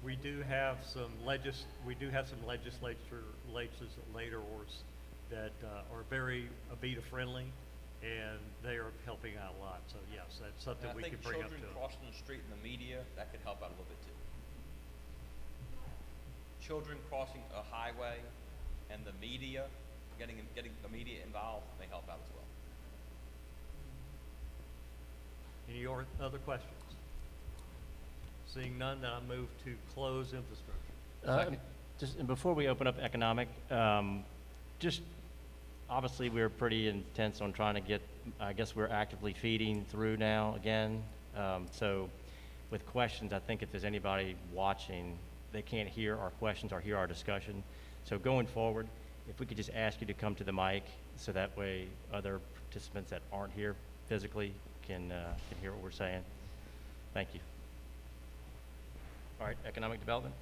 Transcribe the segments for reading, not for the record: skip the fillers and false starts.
we do have some legislature later that are very ABITA friendly, and they are helping out a lot. So yes, that's something And I we think could bring up to children them. crossing the street in the media, that could help out a little bit too. Children crossing a highway and the media, getting the media involved may help out as well. Any other questions? Seeing none, then I move to close infrastructure. Just and before we open up economic, just obviously we're pretty intense on trying to get, I guess we're actively feeding through now again. So with questions, I think if there's anybody watching, they can't hear our questions or hear our discussion. So going forward, if we could just ask you to come to the mic so that way other participants that aren't here physically can hear what we're saying. Thank you. All right, economic development.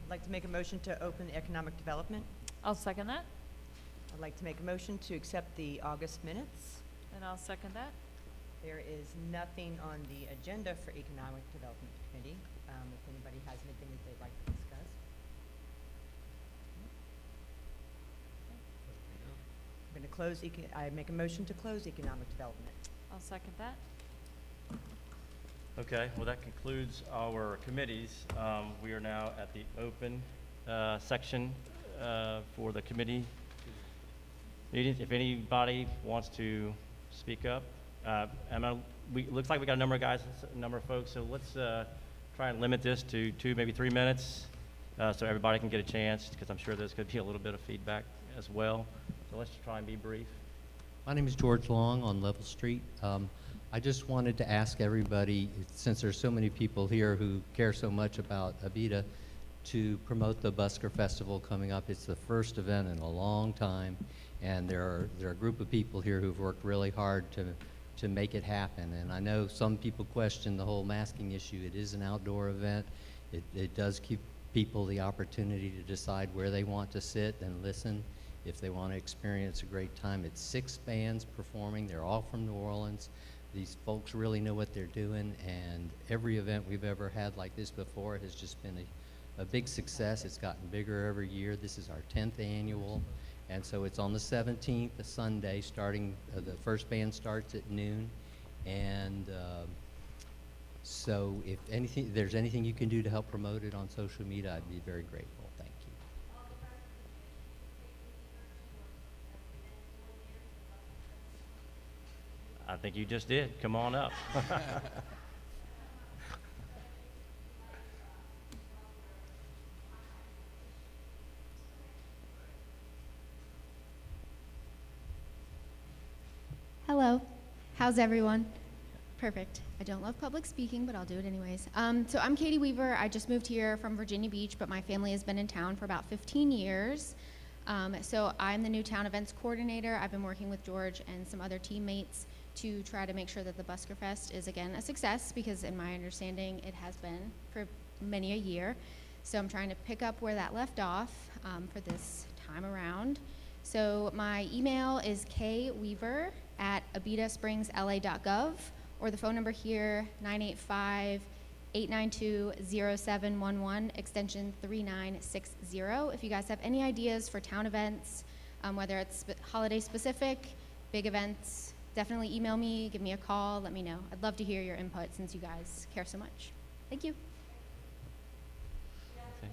I'd like to make a motion to open economic development. I'll second that, I'd like to make a motion to accept the August minutes. and I'll second that. There is nothing on the agenda for Economic Development Committee. If anybody has anything that they'd like to discuss. I'm going to close, I make a motion to close Economic Development. I'll second that. Okay, well, that concludes our committees. We are now at the open section for the committee meetings. If anybody wants to speak up, looks like we got a number of guys, a number of folks, so let's try and limit this to 2, maybe 3 minutes so everybody can get a chance, because I'm sure there's going to be a little bit of feedback as well. So let's try and be brief. My name is George Long on Level Street. I just wanted to ask everybody, since there's so many people here who care so much about ABITA, to promote the Busker Festival coming up. It's the first event in a long time, and there are a group of people here who've worked really hard to make it happen. And I know some people question the whole masking issue. It is an outdoor event. It does give people the opportunity to decide where they want to sit and listen if they want to experience a great time. It's 6 bands performing. They're all from New Orleans. These folks really know what they're doing, and every event we've ever had like this before has just been a big success. It's gotten bigger every year. This is our 10th annual, and so it's on the 17th, a Sunday, starting, the first band starts at noon, and so if there's anything you can do to help promote it on social media, I'd be very grateful. Thank you. I think you just did. Come on up. Hello, how's everyone? Perfect. I don't love public speaking, but I'll do it anyways. So I'm Katie Weaver. I just moved here from Virginia Beach, but my family has been in town for about 15 years. So I'm the new town events coordinator. I've been working with George and some other teammates to try to make sure that the Busker Fest is again a success, because in my understanding it has been for many a year. So I'm trying to pick up where that left off for this time around. So my email is kweaver@abitaspringsla.gov, or the phone number here, 985-892-0711, extension 3960. If you guys have any ideas for town events, whether it's holiday specific, big events, definitely email me, give me a call, let me know. I'd love to hear your input since you guys care so much. Thank you. Okay.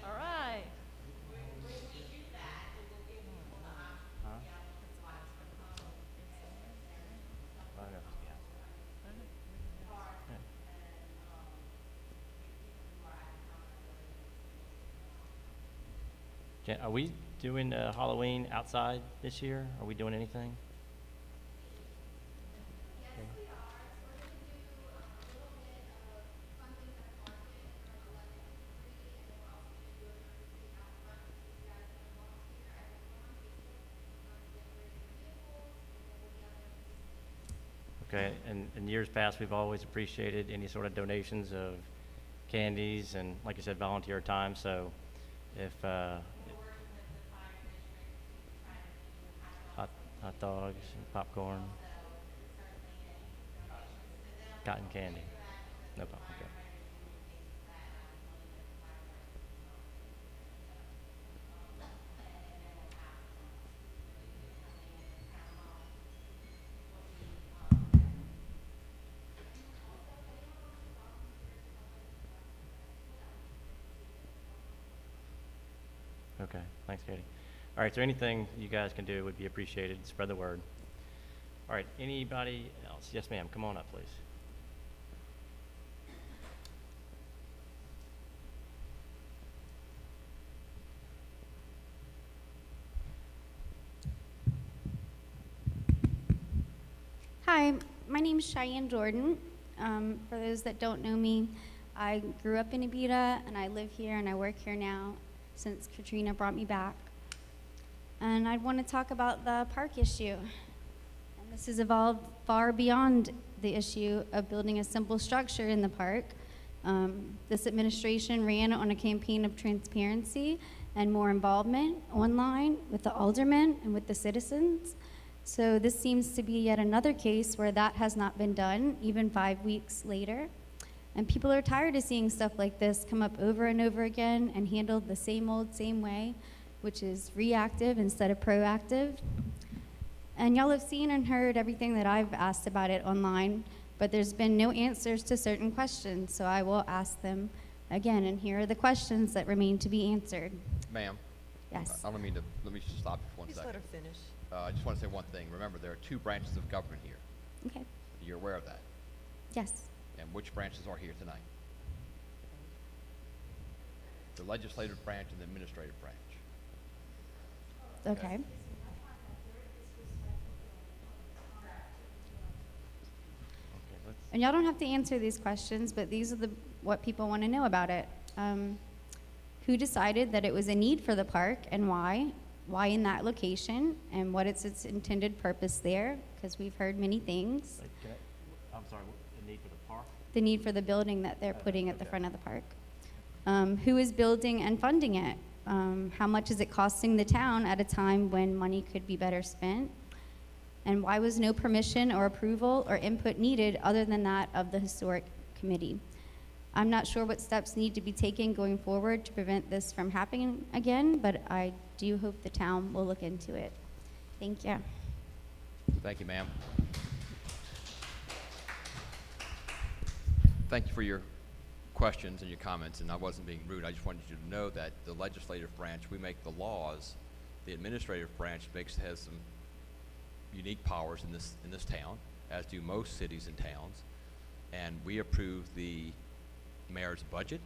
All right. Jen, are we doing Halloween outside this year? Are we doing anything? Okay, and in years past, we've always appreciated any sort of donations of candies and, like you said, volunteer time. So if hot dogs, and popcorn, cotton candy. No problem, okay. Okay, thanks, Katie. All right, so anything you guys can do would be appreciated. Spread the word. All right, anybody else? Yes, ma'am. Come on up, please. Hi, my name is Cheyenne Jordan. For those that don't know me, I grew up in Abita, and I live here and I work here now since Katrina brought me back. And I want to talk about the park issue. And this has evolved far beyond the issue of building a simple structure in the park. This administration ran on a campaign of transparency and more involvement online with the aldermen and with the citizens. So this seems to be yet another case where that has not been done, even 5 weeks later. And people are tired of seeing stuff like this come up over and over again and handled the same old, same way, which is reactive instead of proactive. And y'all have seen and heard everything that I've asked about it online, but there's been no answers to certain questions, so I will ask them again, and here are the questions that remain to be answered. Ma'am? Yes. I don't mean to, let me just stop you for one Just second. let her finish. I just want to say one thing. Remember, there are 2 branches of government here. Okay. You're aware of that? Yes. And which branches are here tonight? The legislative branch and the administrative branch. Okay. Okay, let's, And y'all don't have to answer these questions, but these are what people want to know about it. Who decided that it was a need for the park and why? Why in that location? And what is its intended purpose there? Because we've heard many things. like, I'm sorry, the need for the park? The need for the building that they're putting at the okay. front of the park. Who is building and funding it? How much is it costing the town at a time when money could be better spent? And why was no permission or approval or input needed other than that of the historic committee? I'm not sure what steps need to be taken going forward to prevent this from happening again, but I do hope the town will look into it. Thank you. Thank you, ma'am. Thank you for your questions and your comments, and I wasn't being rude. I just wanted you to know that the legislative branch, we make the laws. The administrative branch has some unique powers in this town, as do most cities and towns. And we approve the mayor's budget,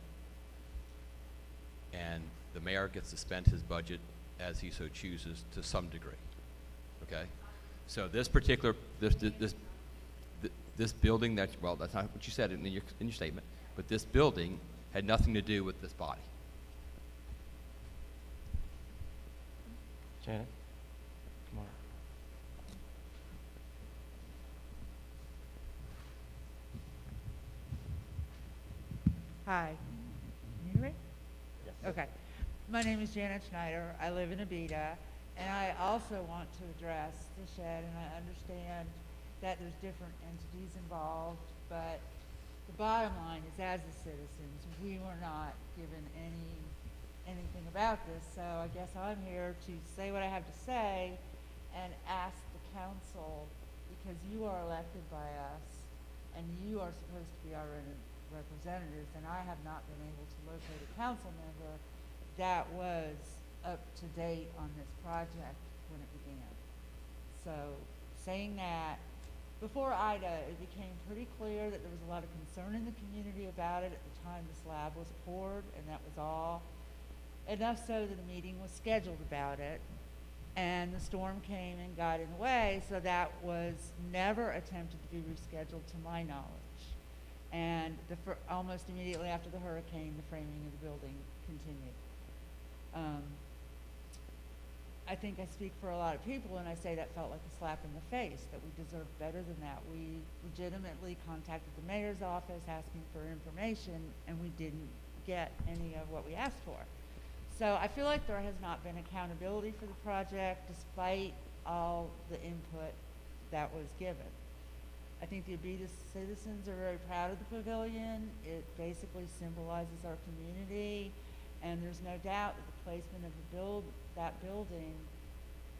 and the mayor gets to spend his budget as he so chooses to some degree. Okay? So this particular, this building that, well, that's not what you said in your statement, but this building had nothing to do with this body. Janet, come on. Hi. Can you hear me? Yes. Okay. My name is Janet Schneider. I live in Abita, and I also want to address the shed, and I understand that there's different entities involved, but the bottom line is, as the citizens, we were not given anything about this, so I guess I'm here to say what I have to say and ask the council, because you are elected by us, and you are supposed to be our representatives, and I have not been able to locate a council member that was up to date on this project when it began. So, saying that, before Ida, it became pretty clear that there was a lot of concern in the community about it at the time the slab was poured, and that was all. Enough so that a meeting was scheduled about it, and the storm came and got in the way, so that was never attempted to be rescheduled to my knowledge. And almost immediately after the hurricane, the framing of the building continued. I think I speak for a lot of people when I say that felt like a slap in the face, that we deserve better than that. We legitimately contacted the mayor's office asking for information, and we didn't get any of what we asked for. So I feel like there has not been accountability for the project, despite all the input that was given. I think the Abita citizens are very proud of the pavilion. It basically symbolizes our community, and there's no doubt that the placement of that building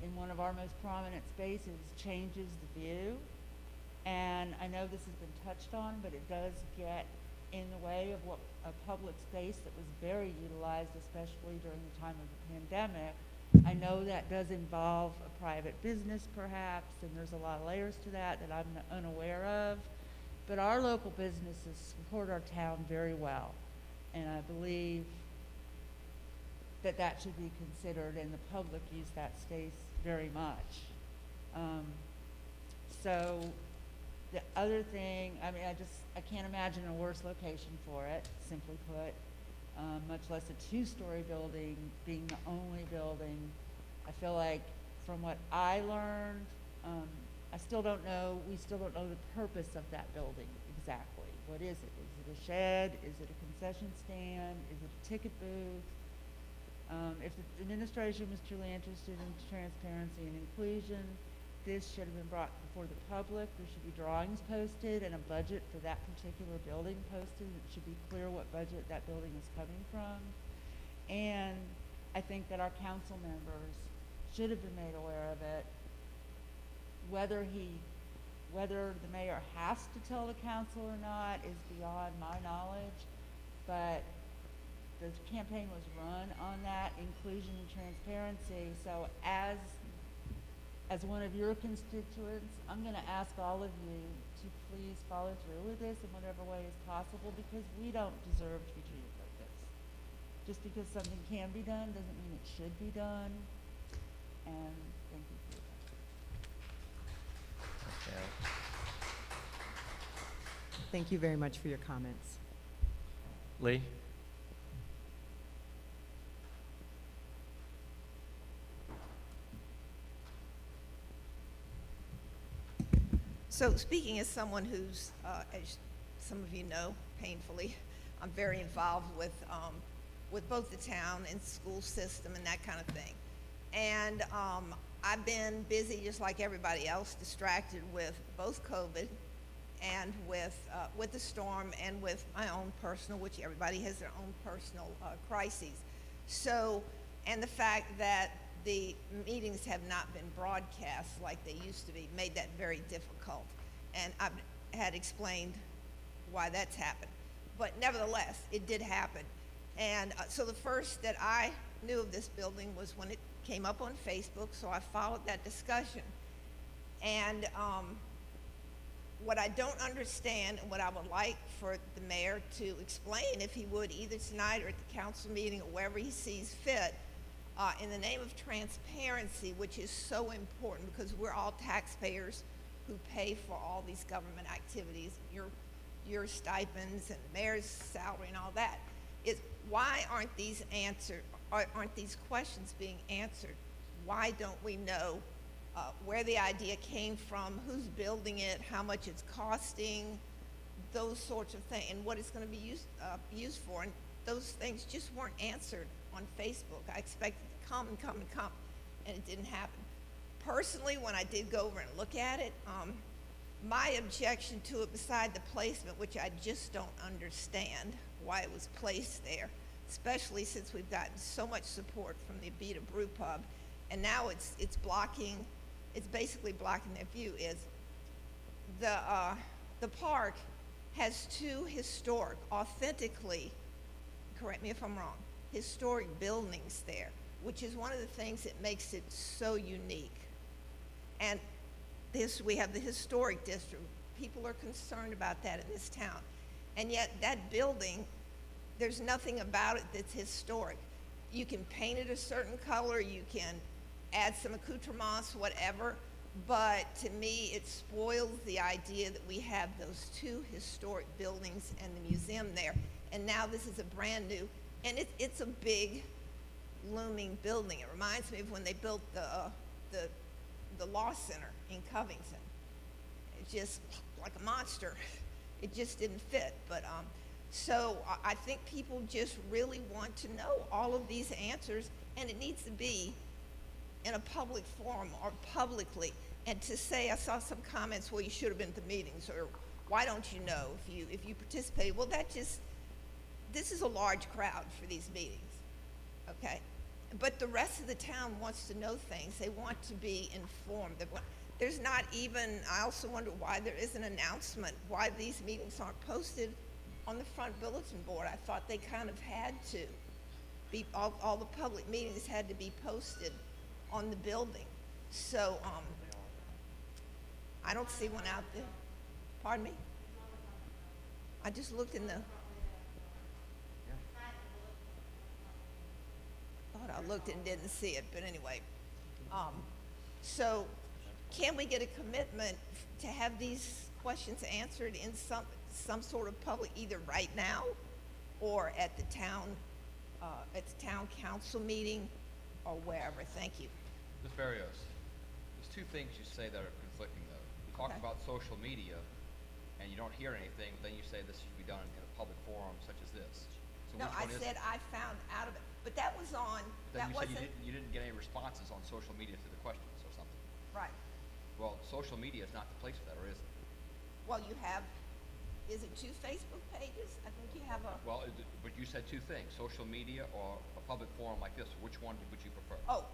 in one of our most prominent spaces changes the view. And I know this has been touched on, but it does get in the way of what a public space that was very utilized, especially during the time of the pandemic. I know that does involve a private business perhaps, and there's a lot of layers to that that I'm unaware of. But our local businesses support our town very well, and I believe that that should be considered, and the public use that space very much. So the other thing, I mean, I can't imagine a worse location for it, simply put, much less a two-story building being the only building. I feel like from what I learned, we still don't know the purpose of that building exactly. What is it? Is it a shed? Is it a concession stand? Is it a ticket booth? If the administration was truly interested in transparency and inclusion, this should have been brought before the public. There should be drawings posted and a budget for that particular building posted. It should be clear what budget that building is coming from. And I think that our council members should have been made aware of it. Whether the mayor has to tell the council or not is beyond my knowledge, but the campaign was run on that inclusion and transparency. So as one of your constituents, I'm going to ask all of you to please follow through with this in whatever way is possible, because we don't deserve to be treated like this. Just because something can be done doesn't mean it should be done. And thank you for your time. Thank you very much for your comments. Lee? So speaking as someone who's, as some of you know, painfully, I'm very involved with both the town and school system and that kind of thing. And I've been busy just like everybody else, distracted with both COVID and with the storm and with my own personal, which everybody has their own personal crises. So, and the fact that the meetings have not been broadcast like they used to be made that very difficult. And I had explained why that's happened. But nevertheless, it did happen. And so the first that I knew of this building was when it came up on Facebook, so I followed that discussion. And what I don't understand and what I would like for the mayor to explain, if he would, either tonight or at the council meeting or wherever he sees fit, in the name of transparency, which is so important because we're all taxpayers who pay for all these government activities, your stipends and the mayor's salary and all that, is why aren't these questions being answered? Why don't we know where the idea came from, who's building it, how much it's costing, those sorts of things, and what it's going to be used for? And those things just weren't answered on Facebook. I expected to come and come and come, and it didn't happen. Personally, when I did go over and look at it, my objection to it, beside the placement, which I just don't understand why it was placed there, especially since we've gotten so much support from the Abita Brew Pub, and now it's basically blocking their view, is the park has two historic, authentically, correct me if I'm wrong, historic buildings there, which is one of the things that makes it so unique. And we have the historic district. People are concerned about that in this town. And yet that building, there's nothing about it that's historic. You can paint it a certain color, you can add some accoutrements, whatever, but to me it spoils the idea that we have those two historic buildings and the museum there. And now this is a brand new, and it's a big looming building. It reminds me of when they built the Law Center in Covington. It's just like a monster. It just didn't fit. But so I think people just really want to know all of these answers, and it needs to be in a public forum or publicly, and to say, I saw some comments, well, you should have been at the meetings, or why don't you know if you participated? Well, this is a large crowd for these meetings, okay? But the rest of the town wants to know things. They want to be informed. There's not even, I also wonder why there is an announcement, why these meetings aren't posted on the front bulletin board. I thought they kind of had to be, all the public meetings had to be posted on the building. So, I don't see one out there. Pardon me? I just looked in the, thought I looked and didn't see it, but anyway. So can we get a commitment to have these questions answered in some sort of public, either right now or at the town council meeting or wherever? Thank you. Ms. Barrios, there's two things you say that are conflicting though. You talk Okay. about social media and you don't hear anything, but then you say this should be done in a public forum such as this. So No, which I one is said it? I found out of it, but that was on, Then that you said wasn't, you didn't get any responses on social media to the questions or something. right. Well, social media is not the place for that, or is it? Well, you have, is it 2 Facebook pages? I think you have a, Well, but you said two things, social media or a public forum like this. Which one would you prefer? oh,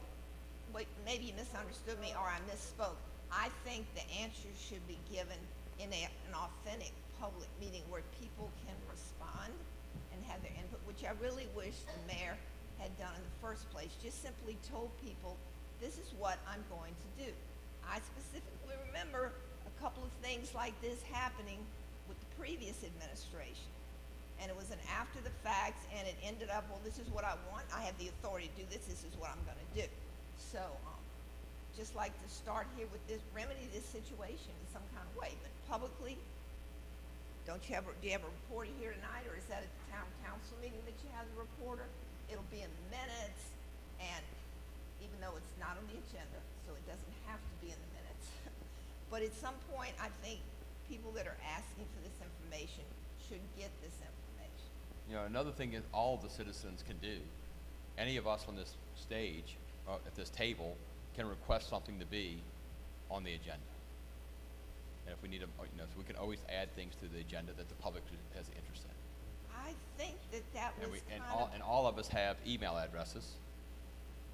wait, maybe you misunderstood me or I misspoke. I think the answers should be given in an authentic public meeting where people can respond and have their input, which I really wish the mayor had done in the first place. Just simply told people, this is what I'm going to do. I specifically remember a couple of things like this happening with the previous administration. And it was an after the fact, and it ended up, well, this is what I want. I have the authority to do this. This is what I'm going to do. So, just like to start here with this, remedy this situation in some kind of way. But publicly, do you have a reporter here tonight, or is that at the town council meeting that you have the reporter? It'll be in the minutes, and even though it's not on the agenda, so it doesn't have to be in the minutes. But at some point, I think people that are asking for this information should get this information. You know, another thing is all the citizens can do. Any of us on this stage, at this table, can request something to be on the agenda. And if we need so we can always add things to the agenda that the public has interest in. I think that was And all of us have email addresses.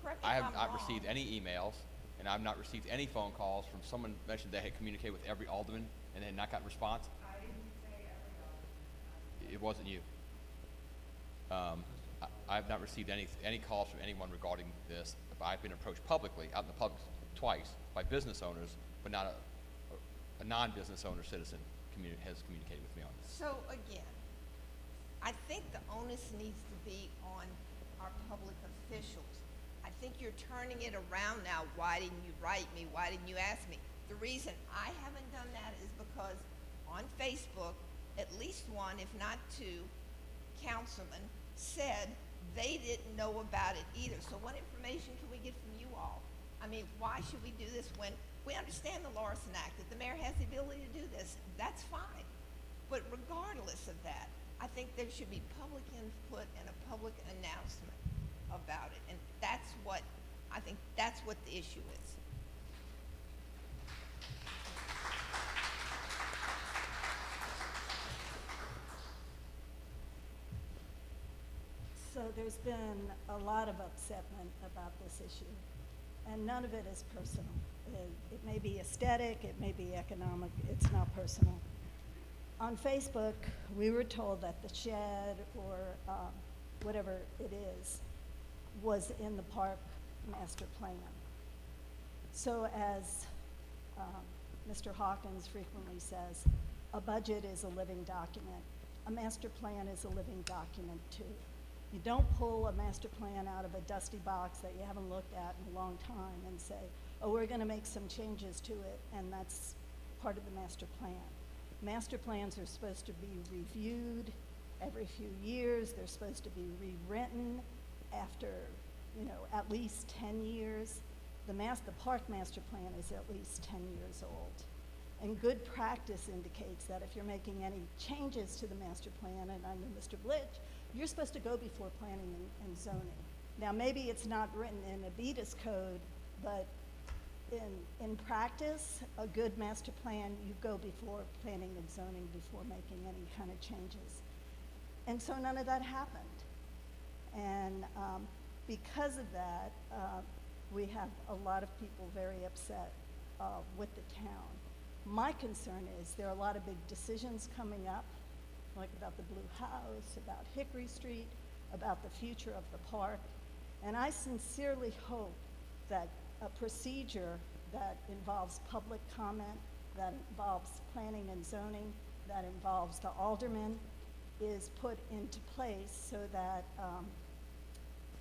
correct me I if have I'm not wrong. received any emails, and I've not received any phone calls from someone mentioned they had communicated with every alderman and had not gotten a response. I didn't say every alderman. It wasn't you. I've not received any calls from anyone regarding this. But I've been approached publicly, out in the public twice, by business owners, but not a non-business owner citizen has communicated with me on this. So again, I think the onus needs to be on our public officials. I think you're turning it around now. Why didn't you write me? Why didn't you ask me? The reason I haven't done that is because on Facebook, at least one, if not 2, councilmen said they didn't know about it either. So what information can we get from you all? I mean, why should we do this when we understand the Larson Act, that the mayor has the ability to do this? That's fine. But regardless of that, I think there should be public input and a public announcement about it. And I think that's what the issue is. So there's been a lot of upsetment about this issue, and none of it is personal. It may be aesthetic, it may be economic, it's not personal. On Facebook, we were told that the shed or whatever it is was in the park master plan. So as Mr. Hawkins frequently says, a budget is a living document. A master plan is a living document too. You don't pull a master plan out of a dusty box that you haven't looked at in a long time and say, oh, we're going to make some changes to it, and that's part of the master plan. Master plans are supposed to be reviewed every few years. They're supposed to be rewritten after, at least 10 years. The park master plan is at least 10 years old. And good practice indicates that if you're making any changes to the master plan, and I know Mr. Blitch, you're supposed to go before planning and zoning. Now, maybe it's not written in ABITA's code But in practice, a good master plan, you go before planning and zoning before making any kind of changes. And so none of that happened. And because of that, we have a lot of people very upset with the town. My concern is there are a lot of big decisions coming up, like about the Blue House, about Hickory Street, about the future of the park. And I sincerely hope that a procedure that involves public comment, that involves planning and zoning, that involves the aldermen, is put into place so that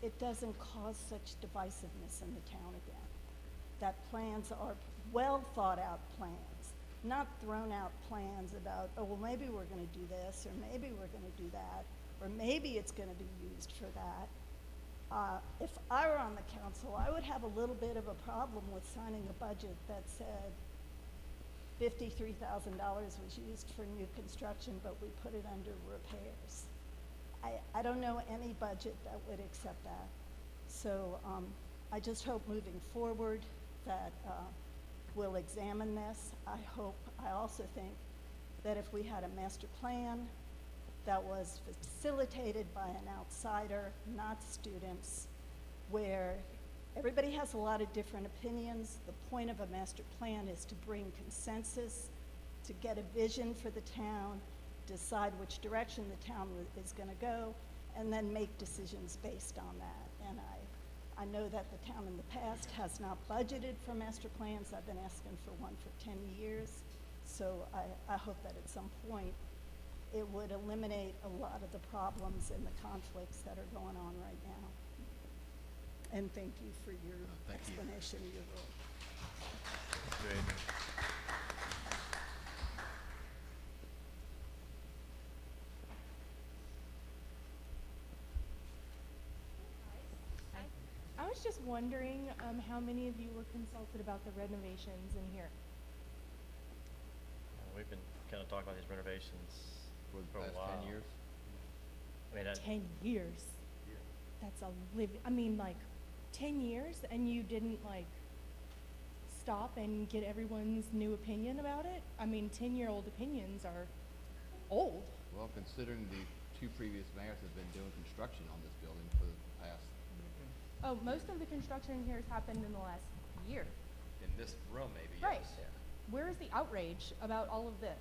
it doesn't cause such divisiveness in the town again. That plans are well thought out plans, not thrown out plans about, oh, well, maybe we're going to do this, or maybe we're going to do that, or maybe it's going to be used for that. If I were on the council, I would have a little bit of a problem with signing a budget that said $53,000 was used for new construction, but we put it under repairs. I don't know any budget that would accept that. So I just hope moving forward that we'll examine this. I also think that if we had a master plan that was facilitated by an outsider, not students, where everybody has a lot of different opinions. The point of a master plan is to bring consensus, to get a vision for the town, decide which direction the town is going to go, and then make decisions based on that. And I know that the town in the past has not budgeted for master plans. I've been asking for one for 10 years. So I hope that at some point it would eliminate a lot of the problems and the conflicts that are going on right now. And thank you for your explanation of your role. I was just wondering how many of you were consulted about the renovations in here? We've been kind of talking about these renovations For for the a past while. 10 years? I mean, 10 years. That's I mean, like, 10 years and you didn't, like, stop and get everyone's new opinion about it? I mean, 10-year-old opinions are old. Well, considering the two previous mayors have been doing construction on this building for the past, Oh, most of the construction here has happened in the last year. in this room maybe, yes. Right. Where is the outrage about all of this?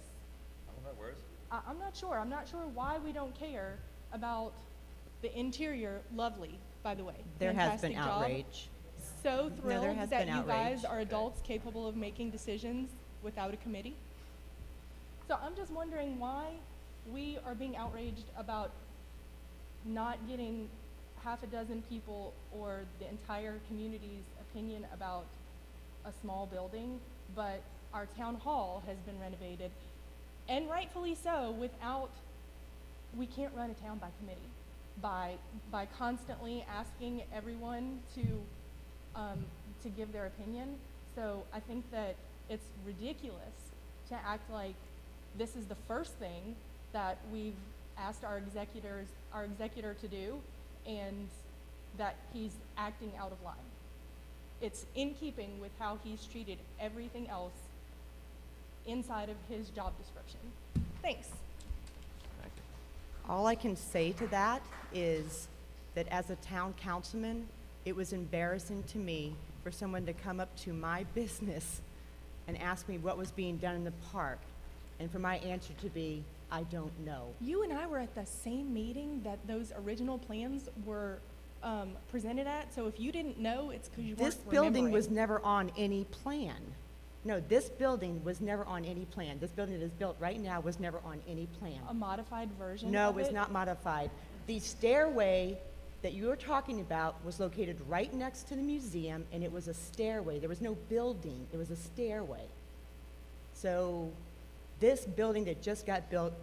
I don't know, where is it? I'm not sure. I'm not sure why we don't care about the interior. Lovely, by the way. There has been Fantastic job. outrage. So there thrilled has that been you guys outrage. are adults capable of making decisions without a committee. So I'm just wondering why we are being outraged about not getting half a dozen people or the entire community's opinion about a small building, but our town hall has been renovated, and rightfully so, we can't run a town by committee, by constantly asking everyone to give their opinion. So I think that it's ridiculous to act like this is the first thing that we've asked our executor to do, and that he's acting out of line. It's in keeping with how he's treated everything else inside of his job description. Thanks. All I can say to that is that as a town councilman, it was embarrassing to me for someone to come up to my business and ask me what was being done in the park, and for my answer to be, I don't know. You and I were at the same meeting that those original plans were presented at, so if you didn't know, it's because you weren't This building remembering. was never on any plan. No, this building was never on any plan. This building that is built right now was never on any plan. A modified version No, it of was it? not modified. The stairway that you were talking about was located right next to the museum, and it was a stairway. There was no building, it was a stairway. So this building that just got built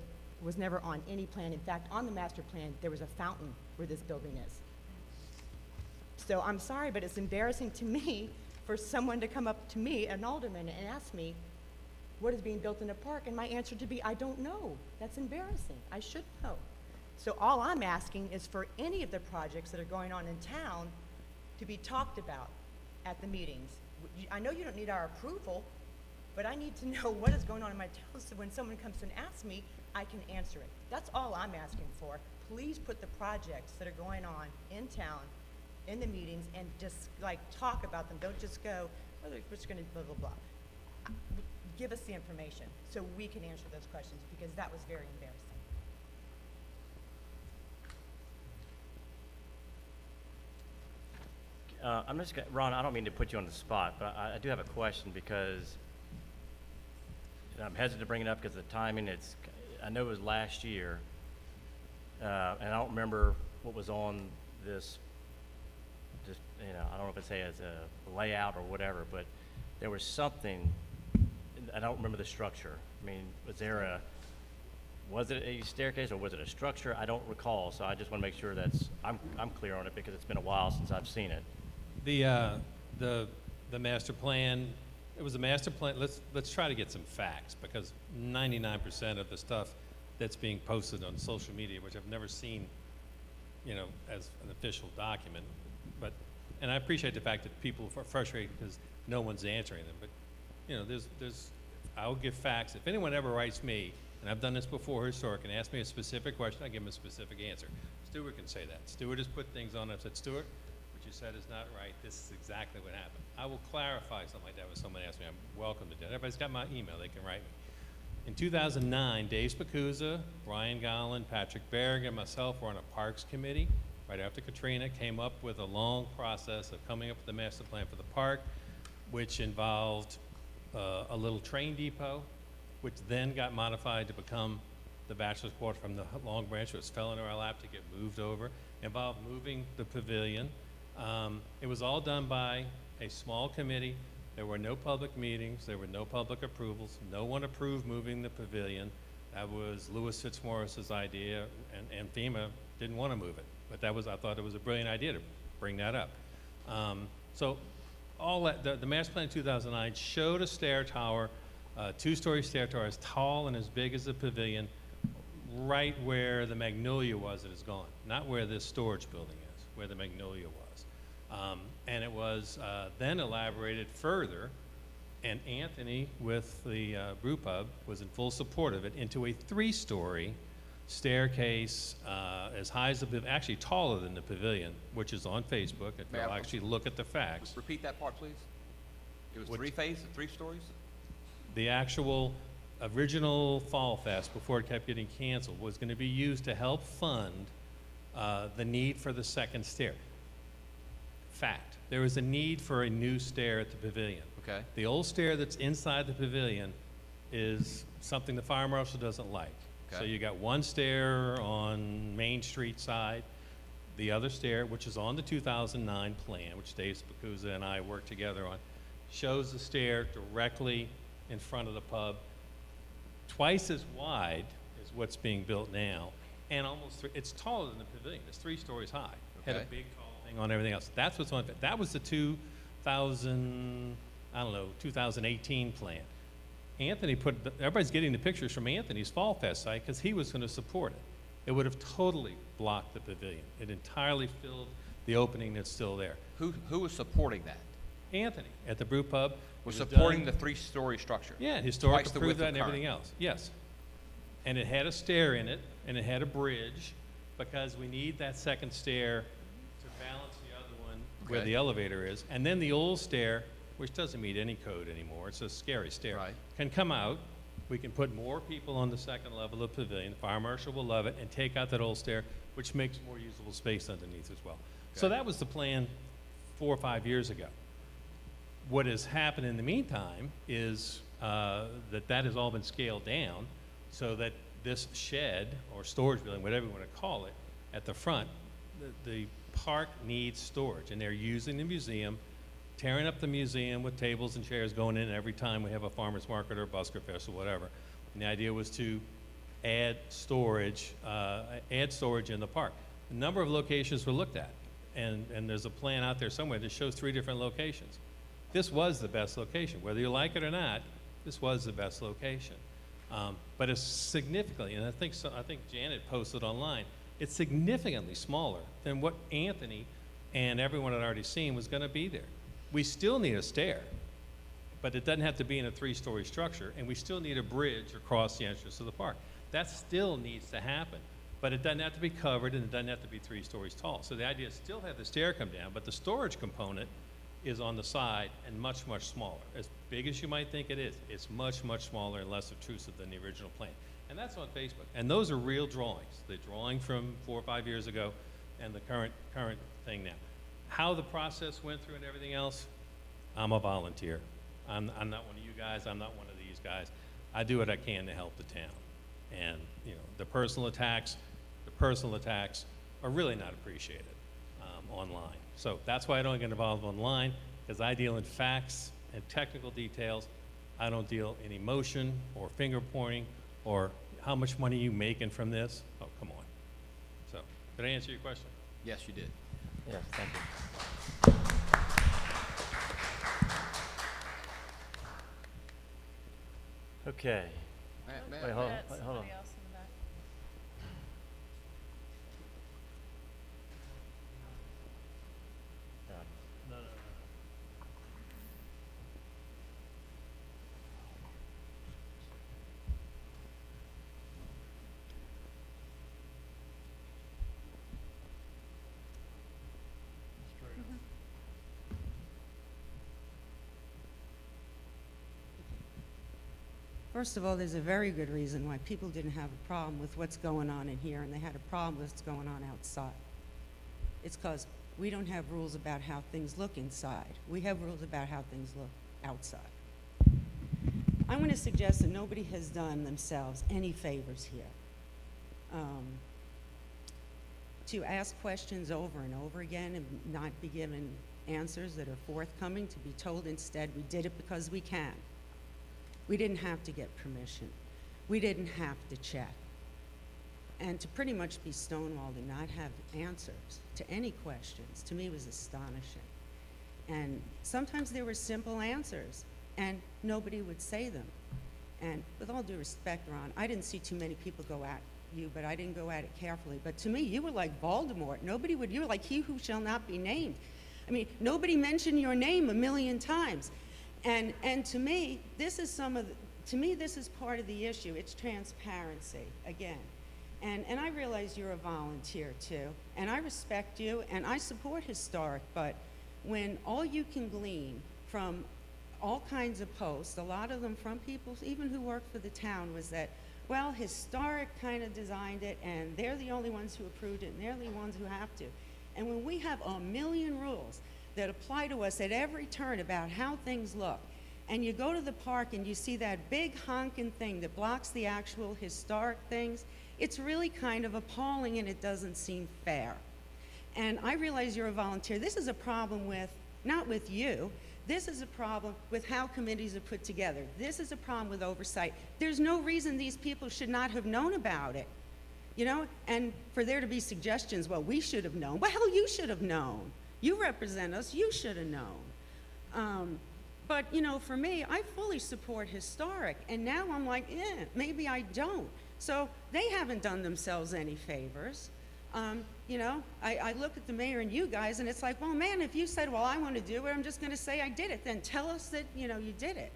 was never on any plan. In fact, on the master plan, there was a fountain where this building is. So I'm sorry, but it's embarrassing to me for someone to come up to me, an alderman, and ask me, what is being built in the park? And my answer to be, I don't know. That's embarrassing. I should know. So all I'm asking is for any of the projects that are going on in town to be talked about. at the meetings. I know you don't need our approval, but I need to know what is going on in my town, so when someone comes and asks me, I can answer it. That's all I'm asking for. Please put the projects that are going on in town in the meetings and just like talk about them. Don't just go, oh, we're just gonna blah, blah, blah. Give us the information so we can answer those questions, because that was very embarrassing. Ron, I don't mean to put you on the spot, but I do have a question because, and I'm hesitant to bring it up because of the timing. I know it was last year, and I don't remember what was on this, just, I don't know if it's as a layout or whatever, but there was something, I don't remember the structure. I mean, was it a staircase or was it a structure? I don't recall, so I just want to make sure I'm clear on it because it's been a while since I've seen it. The master plan, it was a master plan. Let's try to get some facts, because 99% of the stuff that's being posted on social media, which I've never seen, as an official document, and I appreciate the fact that people are frustrated because no one's answering them, but I'll give facts. If anyone ever writes me, and I've done this before, historic, and asked me a specific question, I give them a specific answer. Stuart can say that. Stuart has put things on. I've said, Stuart, what you said is not right. This is exactly what happened. I will clarify something like that when someone asks me. I'm welcome to do it. Everybody's got my email. They can write me. In 2009, Dave Spacuzza, Brian Gollan, Patrick Berg, and myself were on a parks committee right after Katrina, came up with a long process of coming up with the master plan for the park, which involved a little train depot, which then got modified to become the bachelor's quarter from the Long Branch, which fell into our lap to get moved over, involved moving the pavilion. It was all done by a small committee. There were no public meetings. There were no public approvals. No one approved moving the pavilion. That was Louis Fitzmaurice's idea, and FEMA didn't want to move it. But I thought it was a brilliant idea to bring that up. So all that, the master plan in 2009 showed a stair tower, two-story stair tower as tall and as big as the pavilion, right where the Magnolia was that is gone, not where this storage building is, where the Magnolia was. And it was then elaborated further, and Anthony with the brew pub was in full support of it, into a three-story staircase as high as the pavilion, actually taller than the pavilion, which is on Facebook, if you'll actually look at the facts. Repeat that part, please. It was three stories? The actual original Fall Fest, before it kept getting canceled, was going to be used to help fund the need for the second stair. Fact, there was a need for a new stair at the pavilion. Okay. The old stair that's inside the pavilion is something the fire marshal doesn't like. Okay. So you got one stair on Main Street side, the other stair, which is on the 2009 plan, which Dave Spacuzza and I worked together on, shows the stair directly in front of the pub, twice as wide as what's being built now, and it's taller than the pavilion. It's 3 stories high. Okay. Had a big tall thing on everything else. That's what's on. That was the 2018 plan. Anthony everybody's getting the pictures from Anthony's Fall Fest site because he was going to support it. It would have totally blocked the pavilion. It entirely filled the opening that's still there. Who was supporting that? Anthony at the brew pub Was supporting the 3-story structure? Yeah, historic Twice the approved width that of and everything current. else. Yes. And it had a stair in it, and it had a bridge, because we need that second stair to balance the other one where Okay. the elevator is. And then the old stair, which doesn't meet any code anymore, it's a scary stair, Right. can come out. We can put more people on the second level of the pavilion. The fire marshal will love it, and take out that old stair, which makes more usable space underneath as well. So Okay. that was the plan 4 or 5 years ago. What has happened in the meantime is that has all been scaled down, so that this shed or storage building, whatever you want to call it, at the front, the park needs storage, and they're using the museum, tearing up the museum with tables and chairs going in every time we have a farmer's market or a busker fest or whatever. And the idea was to add storage in the park. A number of locations were looked at, and there's a plan out there somewhere that shows 3 different locations. This was the best location. Whether you like it or not, this was the best location. But it's significantly, and I think Janet posted online, it's significantly smaller than what Anthony and everyone had already seen was going to be there. We still need a stair, but it doesn't have to be in a 3-story structure, and we still need a bridge across the entrance to the park. That still needs to happen, but it doesn't have to be covered, and it doesn't have to be 3 stories tall. So the idea is still have the stair come down, but the storage component is on the side and much, much smaller. As big as you might think it is, it's much, much smaller and less obtrusive than the original plan. And that's on Facebook. And those are real drawings. The drawing from 4 or 5 years ago and the current thing now. How the process went through and everything else, I'm a volunteer. I'm not one of you guys. I'm not one of these guys. I do what I can to help the town. And, you know, the personal attacks are really not appreciated online. So that's why I don't get involved online, because I deal in facts and technical details. I don't deal in emotion or finger pointing or how much money you making from this. Oh, come on. So, did I answer your question? Yes, you did. Yes, thank you. Okay. Wait, hold on. Somebody else in the back. No, no, no. Straight up. First of all, there's a very good reason why people didn't have a problem with what's going on in here, and they had a problem with what's going on outside. It's because we don't have rules about how things look inside. We have rules about how things look outside. I'm going to suggest that nobody has done themselves any favors here. To ask questions over and over again and not be given answers that are forthcoming, to be told instead we did it because we can. We didn't have to get permission. We didn't have to check. And to pretty much be stonewalled and not have answers to any questions, to me, was astonishing. And sometimes there were simple answers, and nobody would say them. And with all due respect, Ron, I didn't see too many people go at you, but I didn't go at it carefully. But to me, you were like Voldemort. You were like he who shall not be named. I mean, nobody mentioned your name a million times. And to me, this is this is part of the issue. It's transparency, again. And I realize you're a volunteer too, and I respect you, and I support historic, but when all you can glean from all kinds of posts, a lot of them from people even who work for the town, was that, well, historic kind of designed it, and they're the only ones who approved it, and they're the ones who have to. And when we have a million rules that apply to us at every turn about how things look, and you go to the park and you see that big honking thing that blocks the actual historic things, it's really kind of appalling, and it doesn't seem fair. And I realize you're a volunteer. This is a problem with, not with you, this is a problem with how committees are put together. This is a problem with oversight. There's no reason these people should not have known about it. You know, and for there to be suggestions, well, we should have known. Well, hell, you should have known. You represent us, you should have known. But, you know, for me, I fully support historic, and now I'm like, maybe I don't. So they haven't done themselves any favors. You know, I look at the mayor and you guys, and it's like, well, man, if you said, well, I want to do it, I'm just going to say I did it. Then tell us that, you know, you did it.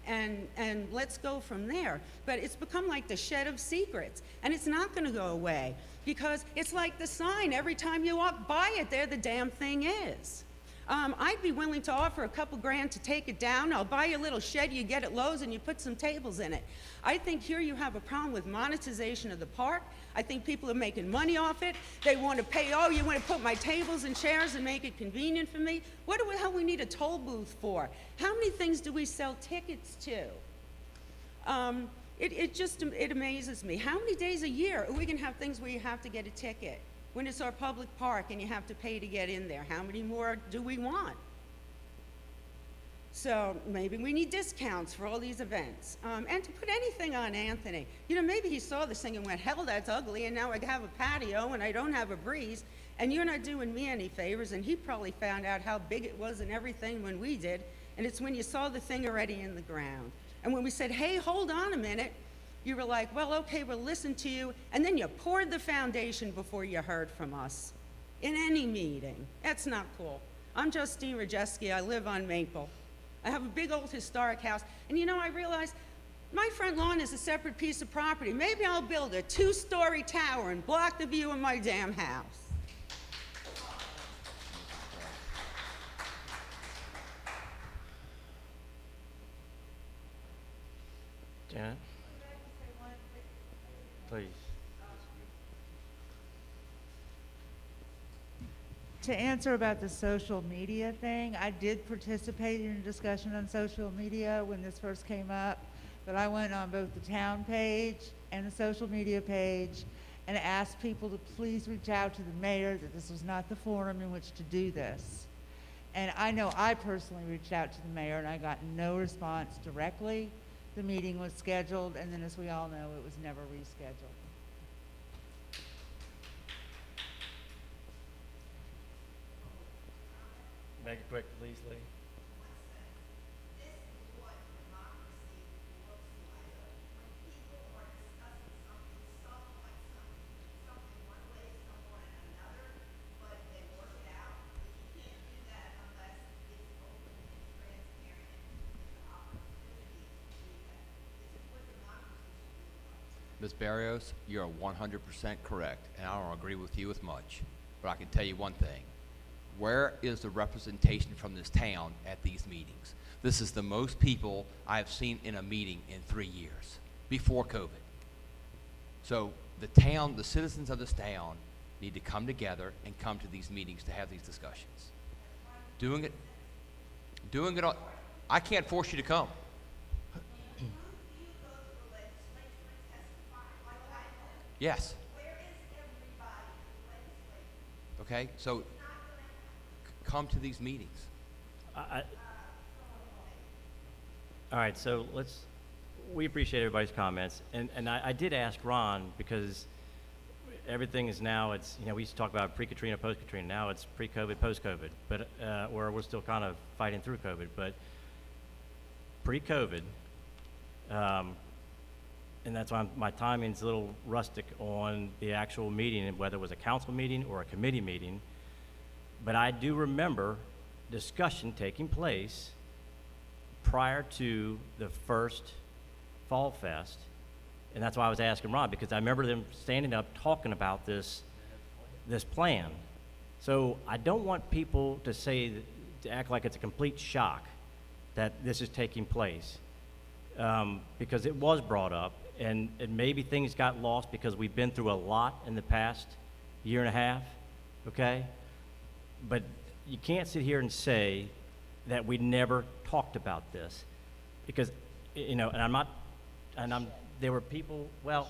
And let's go from there. But it's become like the shed of secrets, and it's not going to go away, because it's like the sign. Every time you walk by it, there the damn thing is. I'd be willing to offer a couple grand to take it down. I'll buy you a little shed you get at Lowe's, and you put some tables in it. I think here you have a problem with monetization of the park. I think people are making money off it. They want to pay, oh, you want to put my tables and chairs and make it convenient for me? What the hell we need a toll booth for? How many things do we sell tickets to? It amazes me. How many days a year are we going to have things where you have to get a ticket? When it's our public park and you have to pay to get in there, how many more do we want? So maybe we need discounts for all these events. And to put anything on Anthony, you know, maybe he saw this thing and went, hell, that's ugly, and now I have a patio and I don't have a breeze, and you're not doing me any favors. And he probably found out how big it was and everything when we did, and it's when you saw the thing already in the ground. And when we said, hey, hold on a minute, you were like, well, okay, we'll listen to you. And then you poured the foundation before you heard from us in any meeting. That's not cool. I'm Justine Rajeski. I live on Maple. I have a big old historic house. And you know, I realized my front lawn is a separate piece of property. Maybe I'll build a 2-story tower and block the view of my damn house. Janet? Please. To answer about the social media thing, I did participate in a discussion on social media when this first came up, but I went on both the town page and the social media page and asked people to please reach out to the mayor, that this was not the forum in which to do this. And I know I personally reached out to the mayor and I got no response directly. The meeting was scheduled, and then as we all know, it was never rescheduled. Make it quick, please, Lee. Ms. Barrios, you're 100% correct, and I don't agree with you with much, but I can tell you one thing. Where is the representation from this town at these meetings? This is the most people I've seen in a meeting in 3 years, before COVID. So the town, the citizens of this town need to come together and come to these meetings to have these discussions. Doing it on, I can't force you to come. Yes. Okay, so come to these meetings. All right, so we appreciate everybody's comments, and I did ask Ron, because everything is now, we used to talk about pre-Katrina, post-Katrina, now it's pre-COVID, post-COVID, but, or we're still kind of fighting through COVID, but pre-COVID, and that's why my timing's a little rustic on the actual meeting, whether it was a council meeting or a committee meeting. But I do remember discussion taking place prior to the first Fall Fest. And that's why I was asking Ron, because I remember them standing up talking about this plan. So I don't want people to act like it's a complete shock that this is taking place. Because it was brought up, and maybe things got lost because we've been through a lot in the past year and a half, okay? But you can't sit here and say that we never talked about this, because, there were people, well,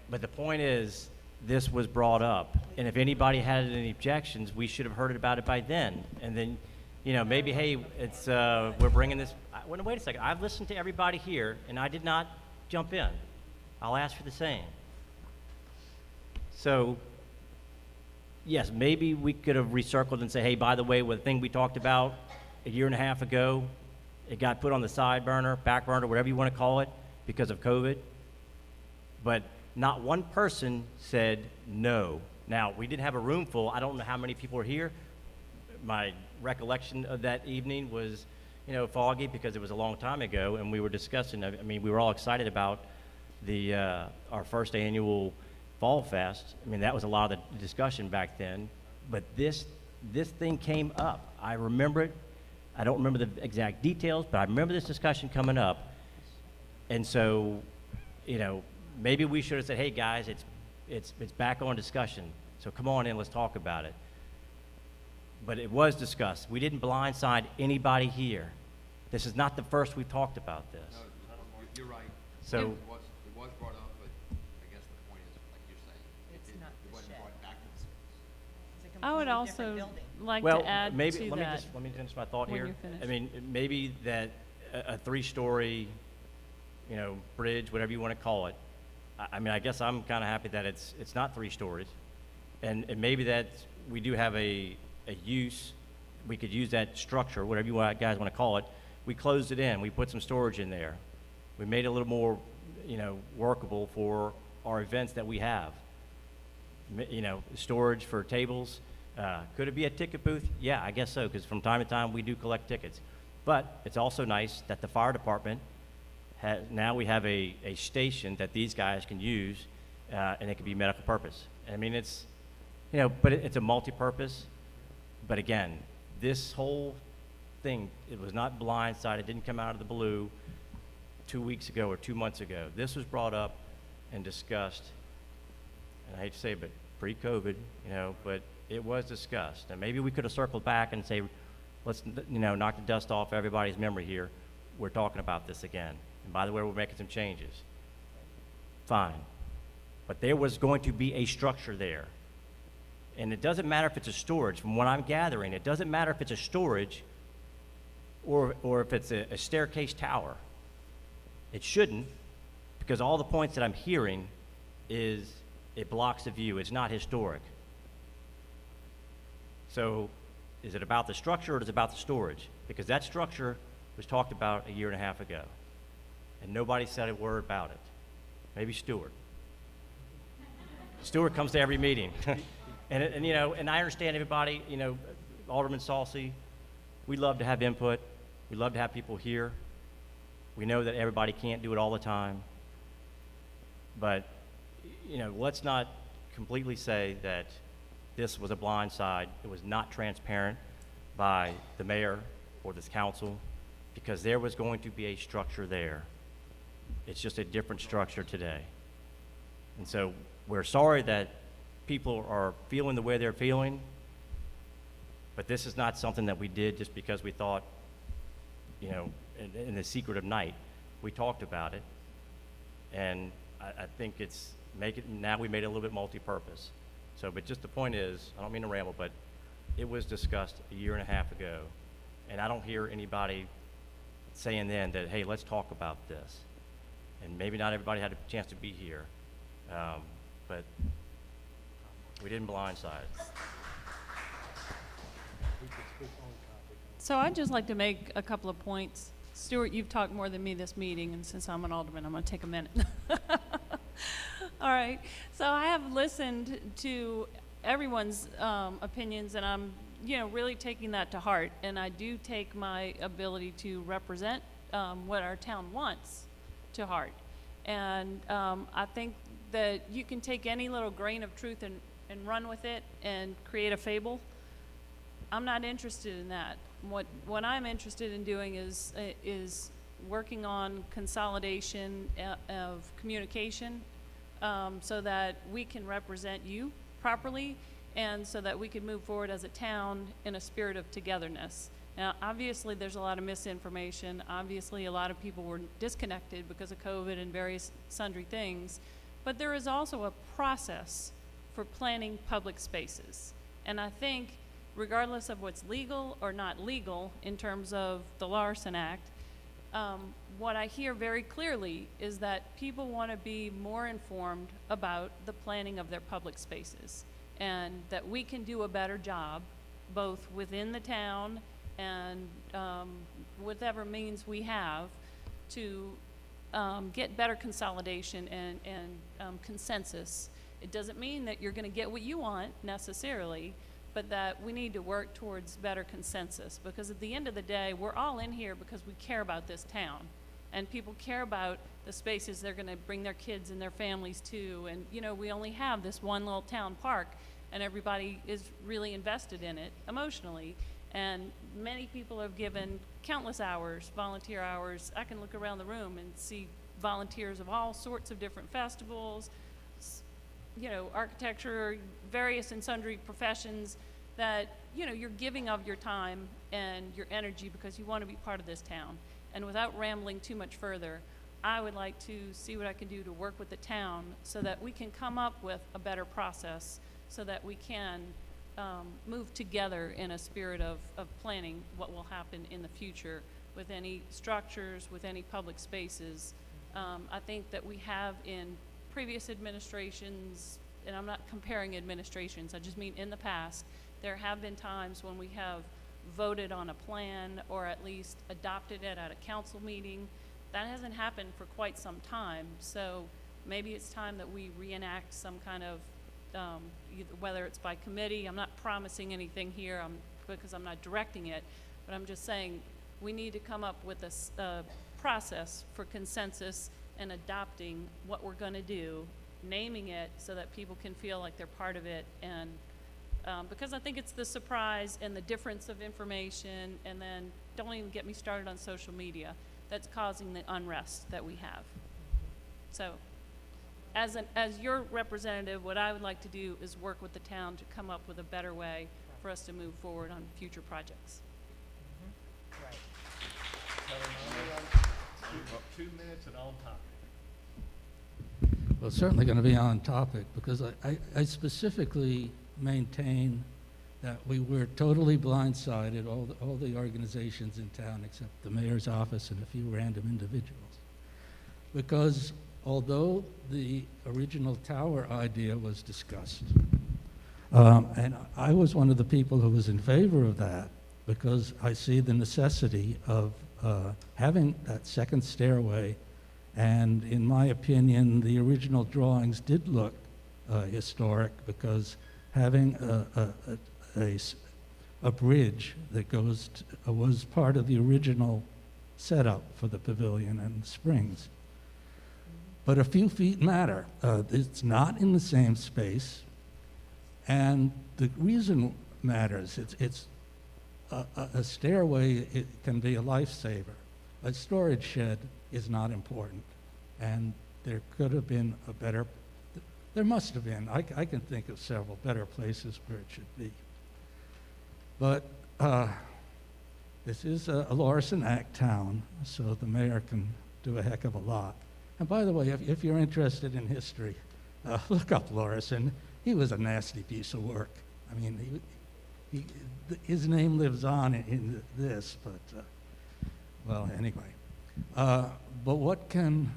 but the point is, this was brought up, and if anybody had any objections, we should have heard about it by then, and then, maybe, hey, it's, we're bringing this, wait a second, I've listened to everybody here, and I did not jump in. I'll ask for the same. So, yes, maybe we could have recircled and say, hey, by the way, the thing we talked about a year and a half ago, it got put on the side burner, back burner, whatever you want to call it, because of COVID. But not one person said no. Now, we didn't have a room full. I don't know how many people were here. My recollection of that evening was, foggy, because it was a long time ago, and we were discussing, we were all excited about our first annual Fall Fest. That was a lot of the discussion back then, but this thing came up. I remember it. I don't remember the exact details, but I remember this discussion coming up. And so, maybe we should have said, hey guys, it's back on discussion, so come on in, let's talk about it. But it was discussed. We didn't blindside anybody here. This is not the first we've talked about this. No, you're right. So it was brought up, but I guess the point is, like you're saying, it wasn't brought back to the citizens. I would also like well, to add maybe, to let that. me finish my thought when here. you're finished. Maybe that a 3-story, bridge, whatever you want to call it. I guess I'm kind of happy that it's not 3 stories, and maybe that we do have a use. We could use that structure, whatever you guys want to call it. We closed it in. We put some storage in there. We made it a little more, workable for our events that we have. Storage for tables, Could it be a ticket booth? Yeah, I guess so, because from time to time, we do collect tickets. But it's also nice that the fire department now we have a station that these guys can use, and it can be medical purpose. I mean, it's, but it's a multi-purpose. But again, this whole thing, it was not blindsided. It didn't come out of the blue 2 weeks ago or 2 months ago. This was brought up and discussed, and I hate to say it, but pre-COVID, but it was discussed. And maybe we could have circled back and say, let's, knock the dust off everybody's memory here. We're talking about this again. And by the way, we're making some changes. Fine. But there was going to be a structure there. And it doesn't matter if it's a storage. From what I'm gathering, it doesn't matter if it's a storage or if it's a staircase tower. It shouldn't, because all the points that I'm hearing is it blocks the view. It's not historic. So is it about the structure or is it about the storage? Because that structure was talked about a year and a half ago, and nobody said a word about it. Maybe Stuart. Stuart comes to every meeting. And I understand everybody, Alderman Salsey, we love to have input. We love to have people here. We know that everybody can't do it all the time. But, let's not completely say that this was a blind side. It was not transparent by the mayor or this council, because there was going to be a structure there. It's just a different structure today. And so we're sorry that people are feeling the way they're feeling, but this is not something that we did just because we thought, in the secret of night. We talked about it, and I think now we made it a little bit multi-purpose. So, but just the point is, I don't mean to ramble, but it was discussed a year and a half ago, and I don't hear anybody saying then that, hey, let's talk about this. And maybe not everybody had a chance to be here, but we didn't blindside. So I'd just like to make a couple of points. Stuart, you've talked more than me this meeting, and since I'm an alderman, I'm going to take a minute. All right. So I have listened to everyone's opinions, and I'm, really taking that to heart. And I do take my ability to represent what our town wants to heart. And I think that you can take any little grain of truth and run with it and create a fable. I'm not interested in that. What I'm interested in doing is working on consolidation of communication, so that we can represent you properly, and so that we can move forward as a town in a spirit of togetherness. Now, obviously, there's a lot of misinformation. Obviously, a lot of people were disconnected because of COVID and various sundry things. But there is also a process for planning public spaces. And I think, regardless of what's legal or not legal in terms of the Larson Act, what I hear very clearly is that people want to be more informed about the planning of their public spaces, and that we can do a better job both within the town and whatever means we have to get better consolidation and consensus. It doesn't mean that you're going to get what you want necessarily, but that we need to work towards better consensus, because at the end of the day, we're all in here because we care about this town, and people care about the spaces they're going to bring their kids and their families to. And we only have this one little town park, and everybody is really invested in it emotionally. And many people have given countless hours, volunteer hours. I can look around the room and see volunteers of all sorts of different festivals, architecture, various and sundry professions, that, you're giving of your time and your energy because you want to be part of this town. And without rambling too much further, I would like to see what I can do to work with the town so that we can come up with a better process, so that we can move together in a spirit of planning what will happen in the future with any structures, with any public spaces. I think that we have in previous administrations, and I'm not comparing administrations, I just mean in the past, there have been times when we have voted on a plan or at least adopted it at a council meeting. That hasn't happened for quite some time, so maybe it's time that we reenact some kind of whether it's by committee. I'm not promising anything here because I'm not directing it, but I'm just saying we need to come up with a process for consensus and adopting what we're going to do, naming it so that people can feel like they're part of it, and because I think it's the surprise and the difference of information, and then don't even get me started on social media, that's causing the unrest that we have. So as your representative, what I would like to do is work with the town to come up with a better way for us to move forward on future projects. Right. 2 minutes and on topic. Well, certainly going to be on topic, because I specifically maintain that we were totally blindsided, all the organizations in town except the mayor's office and a few random individuals. Because although the original tower idea was discussed, and I was one of the people who was in favor of that, because I see the necessity of having that second stairway. And in my opinion, the original drawings did look historic, because having a bridge that was part of the original setup for the pavilion and springs. But a few feet matter. It's not in the same space, and the reason matters. It's a stairway. It can be a lifesaver. A storage shed is not important, and there could have been a better. There must have been. I can think of several better places where it should be. But this is a Lauriston Act town, so the mayor can do a heck of a lot. And by the way, if you're interested in history, look up Lauriston. He was a nasty piece of work. I mean, his name lives on in this, but, well, anyway. But what can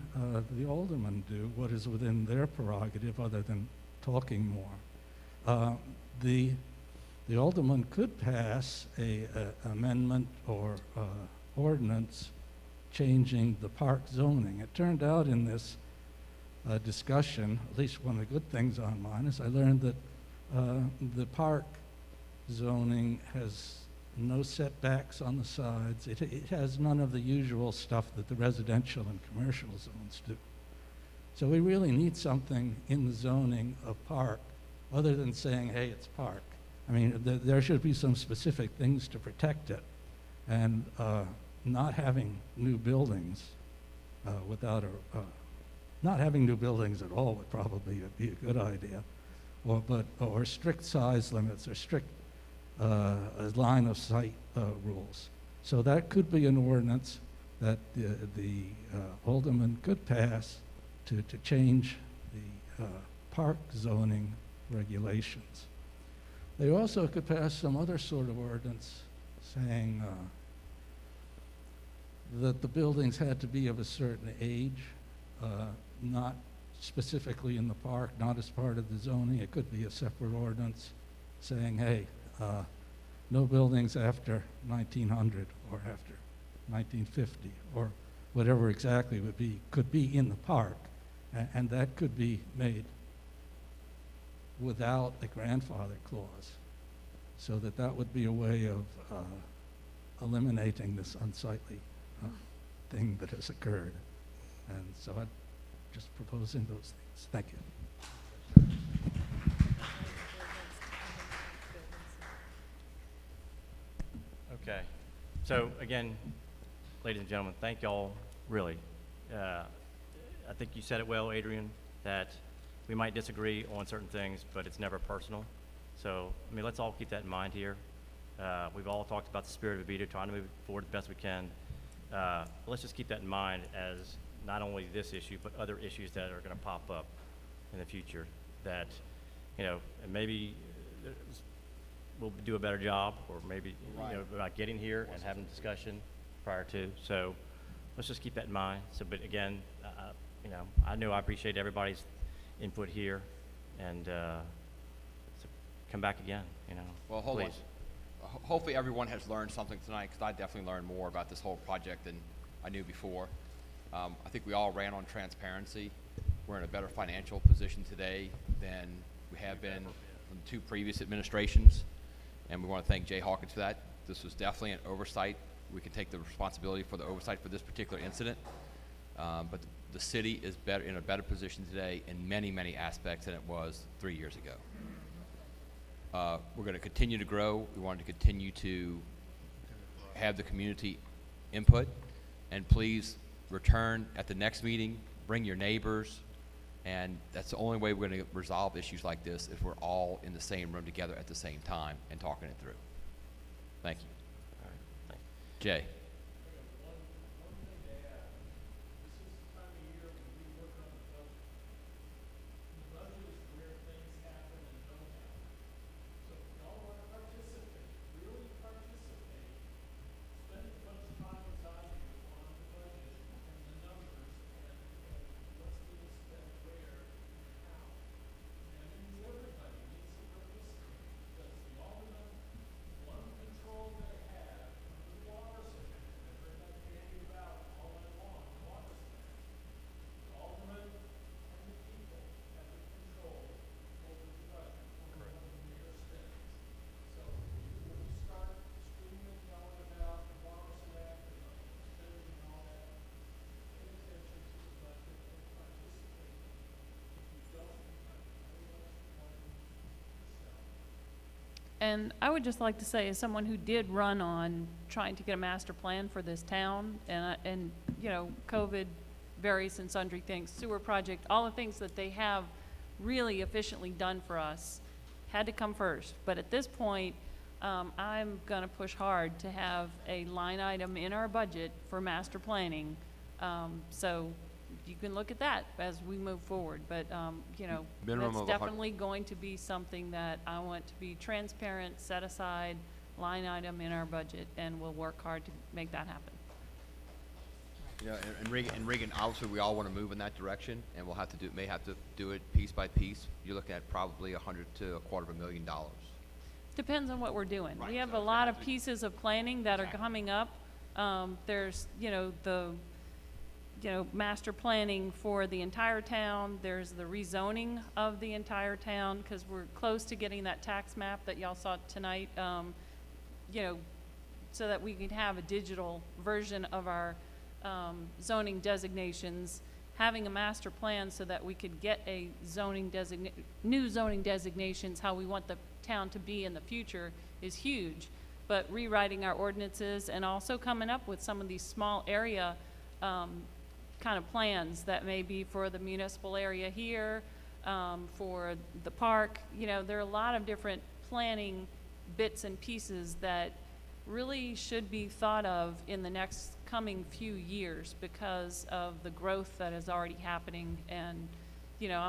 the aldermen do? What is within their prerogative other than talking more? The alderman could pass a amendment or ordinance changing the park zoning. It turned out in this discussion, at least one of the good things on mine, is I learned that the park zoning has no setbacks on the sides. It has none of the usual stuff that the residential and commercial zones do. So we really need something in the zoning of park other than saying, hey, it's park. I mean, there should be some specific things to protect it. And not having new buildings not having new buildings at all would probably be a good idea. Or strict size limits or strict line of sight rules. So that could be an ordinance that the alderman could pass to change the park zoning regulations. They also could pass some other sort of ordinance saying that the buildings had to be of a certain age, not specifically in the park, not as part of the zoning. It could be a separate ordinance saying, hey, no buildings after 1900 or after 1950 or whatever exactly could be in the park. And that could be made without a grandfather clause, so that would be a way of eliminating this unsightly thing that has occurred. And so I'm just proposing those things. Thank you. Okay. So again, ladies and gentlemen, thank y'all, really. I think you said it well, Adrian, that we might disagree on certain things, but it's never personal. So, I mean, let's all keep that in mind here. We've all talked about the spirit of Abita, trying to move forward the best we can. Let's just keep that in mind as not only this issue, but other issues that are going to pop up in the future that, you know, and maybe we'll do a better job, or maybe, you know, about getting here and having a discussion prior to. So let's just keep that in mind. So, but again, you know I appreciate everybody's input here, and so come back again, you know. Well, hold please. on. Hopefully everyone has learned something tonight, because I definitely learned more about this whole project than I knew before. I think we all ran on transparency. We're in a better financial position today than We have been from 2 previous administrations, and we want to thank Jay Hawkins for that. This was definitely an oversight. We can take the responsibility for the oversight for this particular incident, but the city is in a better position today in many, many aspects than it was 3 years ago. We're going to continue to grow. We want to continue to have the community input, and please return at the next meeting, bring your neighbors, and that's the only way we're going to resolve issues like this, if we're all in the same room together at the same time and talking it through. Thank you. All right, thank you. Jay. And I would just like to say, as someone who did run on trying to get a master plan for this town, and you know, COVID, various and sundry things, sewer project, all the things that they have really efficiently done for us, had to come first. But at this point, I'm gonna push hard to have a line item in our budget for master planning. So you can look at that as we move forward, but, you know, Minimum that's of a definitely going to be something that I want to be transparent, set aside, line item in our budget, and we'll work hard to make that happen. Yeah, and Regan, obviously, we all want to move in that direction, and we'll have to may have to do it piece by piece. You're looking at probably $100,000 to $250,000. Depends on what we're doing. Right, We have so a lot of exactly. pieces of planning that are coming up. There's, you know, master planning for the entire town. There's the rezoning of the entire town, because we're close to getting that tax map that y'all saw tonight, you know, so that we can have a digital version of our zoning designations, having a master plan so that we could get a new zoning designations, how we want the town to be in the future, is huge. But rewriting our ordinances and also coming up with some of these small area kind of plans that may be for the municipal area here, for the park. You know, there are a lot of different planning bits and pieces that really should be thought of in the next coming few years because of the growth that is already happening. And, you know,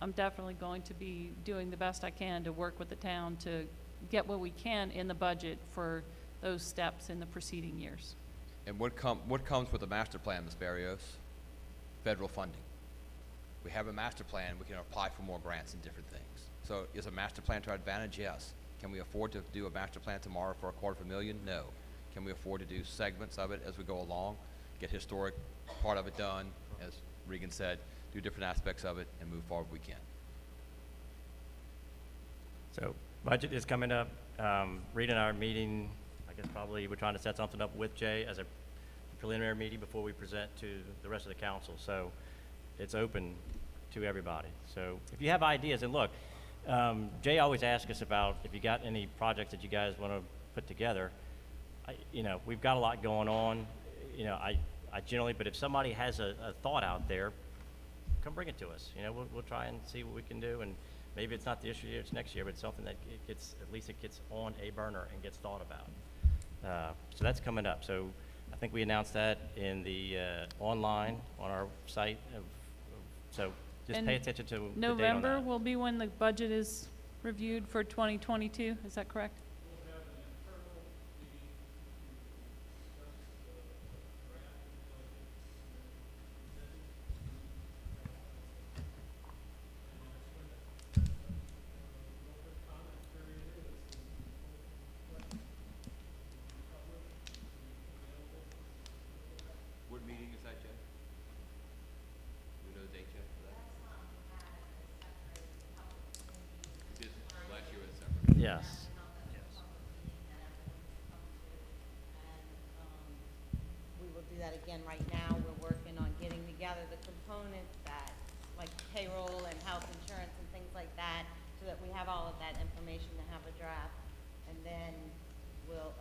I'm definitely going to be doing the best I can to work with the town to get what we can in the budget for those steps in the preceding years. And what comes with a master plan, Ms. Barrios? Federal funding. We have a master plan, we can apply for more grants and different things. So is a master plan to our advantage? Yes. Can we afford to do a master plan tomorrow for $250,000? No. Can we afford to do segments of it as we go along, get historic part of it done, as Regan said, do different aspects of it, and move forward we can. So budget is coming up. Reed and I are meeting, I guess probably we're trying to set something up with Jay as a preliminary meeting before we present to the rest of the council. So it's open to everybody. So if you have ideas, and look, Jay always asks us about if you got any projects that you guys want to put together. You know, we've got a lot going on. You know, I generally, but if somebody has a thought out there, come bring it to us. You know, we'll try and see what we can do. And maybe it's not this year, it's next year, but it's something that it gets, at least it gets on a burner and gets thought about. So that's coming up. So I think we announced that in the online on our site. So just And pay attention to the date on November that. will be when the budget is reviewed for 2022, is that correct? What meeting is that, Jay? Do we know the date yet for that? Yes. Yes. We will do that again. Right now, we're working on getting together the components that, like payroll and health insurance and things like that, so that we have all of that information to have a draft. And then we'll,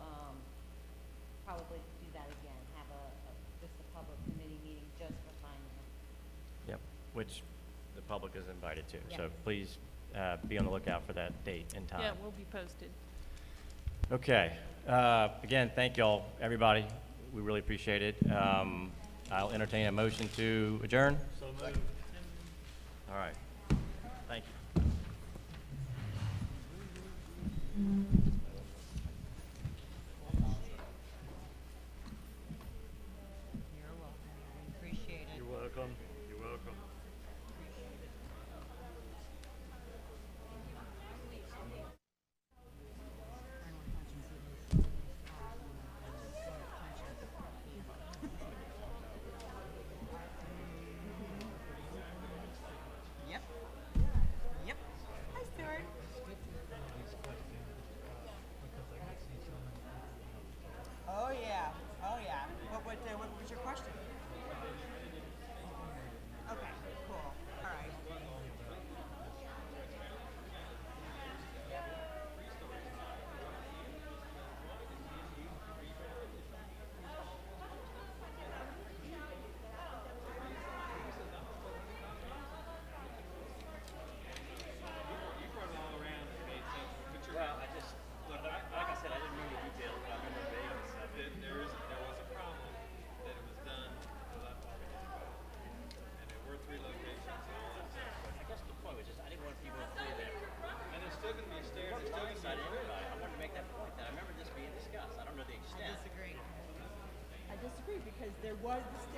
probably do that again, have just a public committee meeting just for finance. Yep, which the public is invited to. Yeah. So please be on the lookout for that date and time. Yeah, we'll be posted. Okay. Again, thank y'all, everybody. We really appreciate it. I'll entertain a motion to adjourn. So moved. All right. Thank you. I disagree because there was the